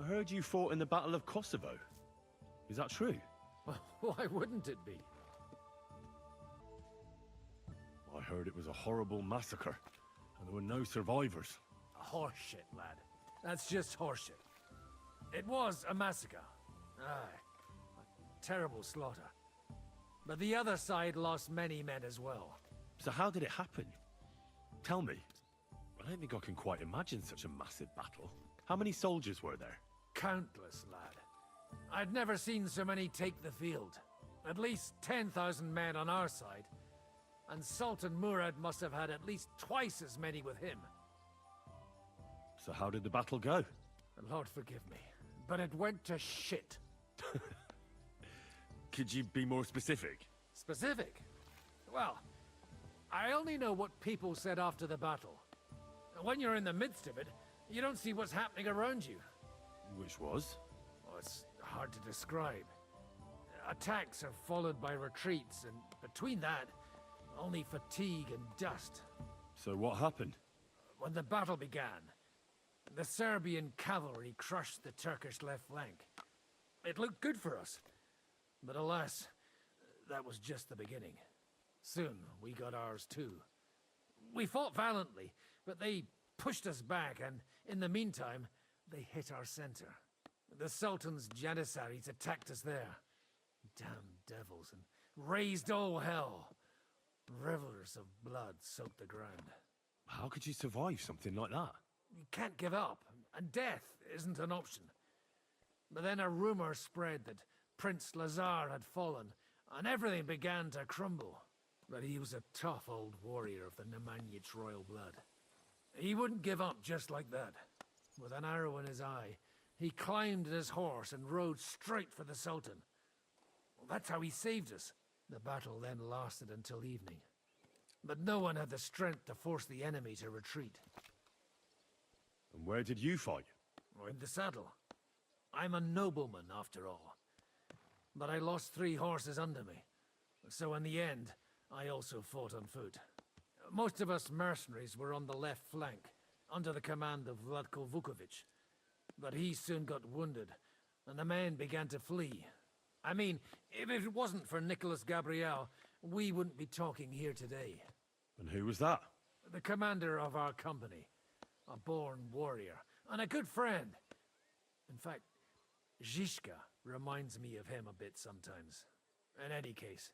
heard you fought in the Battle of Kosovo. Is that true? Why wouldn't it be? I heard it was a horrible massacre, and there were no survivors. Horseshit, lad. That's just horseshit. It was a massacre. Aye. A terrible slaughter. But the other side lost many men as well. So how did it happen? Tell me. I don't think I can quite imagine such a massive battle. How many soldiers were there? Countless, lad. I'd never seen so many take the field. At least 10,000 men on our side. And Sultan Murad must have had at least twice as many with him. So how did the battle go? Lord forgive me, but it went to shit. Could you be more specific? Specific? Well, I only know what people said after the battle. When you're in the midst of it, you don't see what's happening around you. Which was? Well, it's hard to describe. Attacks are followed by retreats, and between that, only fatigue and dust. So what happened? When the battle began, the Serbian cavalry crushed the Turkish left flank. It looked good for us, but alas, that was just the beginning. Soon, we got ours too. We fought valiantly, but they pushed us back, and in the meantime, they hit our center. The Sultan's Janissaries attacked us there. Damn devils, and raised all hell. Rivers of blood soaked the ground. How could you survive something like that? You can't give up, and death isn't an option. But then a rumor spread that Prince Lazar had fallen, and everything began to crumble. But he was a tough old warrior of the Nemanjic royal blood. He wouldn't give up just like that. With an arrow in his eye, he climbed his horse and rode straight for the Sultan. Well, that's how he saved us. The battle then lasted until evening. But no one had the strength to force the enemy to retreat. And where did you fight? In the saddle. I'm a nobleman, after all. But I lost 3 horses under me. So in the end, I also fought on foot. Most of us mercenaries were on the left flank, under the command of Vlatko Vukovic. But he soon got wounded, and the men began to flee. I mean, if it wasn't for Nicholas Gabriel, we wouldn't be talking here today. And who was that? The commander of our company. A born warrior, and a good friend. In fact, Zizka reminds me of him a bit sometimes. In any case,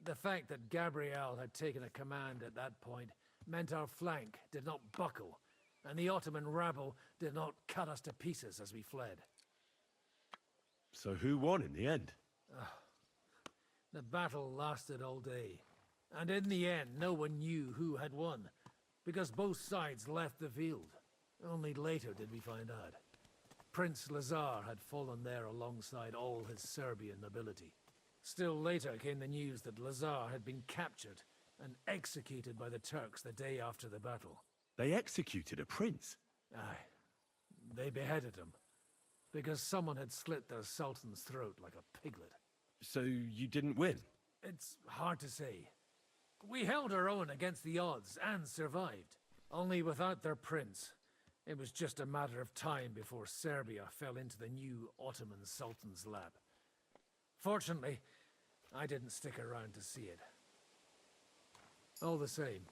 the fact that Gabriel had taken a command at that point meant our flank did not buckle, and the Ottoman rabble did not cut us to pieces as we fled. So who won in the end? The battle lasted all day, and in the end no one knew who had won, because both sides left the field. Only later did we find out. Prince Lazar had fallen there alongside all his Serbian nobility. Still later came the news that Lazar had been captured and executed by the Turks the day after the battle. They executed a prince? Aye. They beheaded him, because someone had slit their sultan's throat like a piglet. So you didn't win? It's hard to say. We held our own against the odds and survived. Only without their prince, it was just a matter of time before Serbia fell into the new Ottoman Sultan's lap. Fortunately, I didn't stick around to see it. All the same,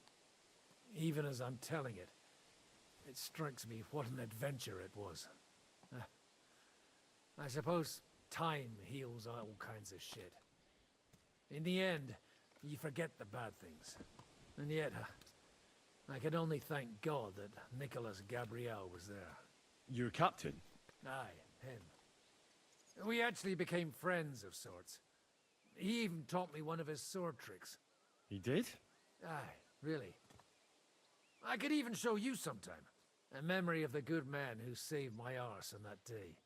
even as I'm telling it, it strikes me what an adventure it was. I suppose time heals all kinds of shit. In the end, you forget the bad things. And yet, I can only thank God that Nicholas Gabriel was there. Your captain? Aye, him. We actually became friends of sorts. He even taught me one of his sword tricks. He did? Aye, really. I could even show you sometime. A memory of the good man who saved my arse on that day.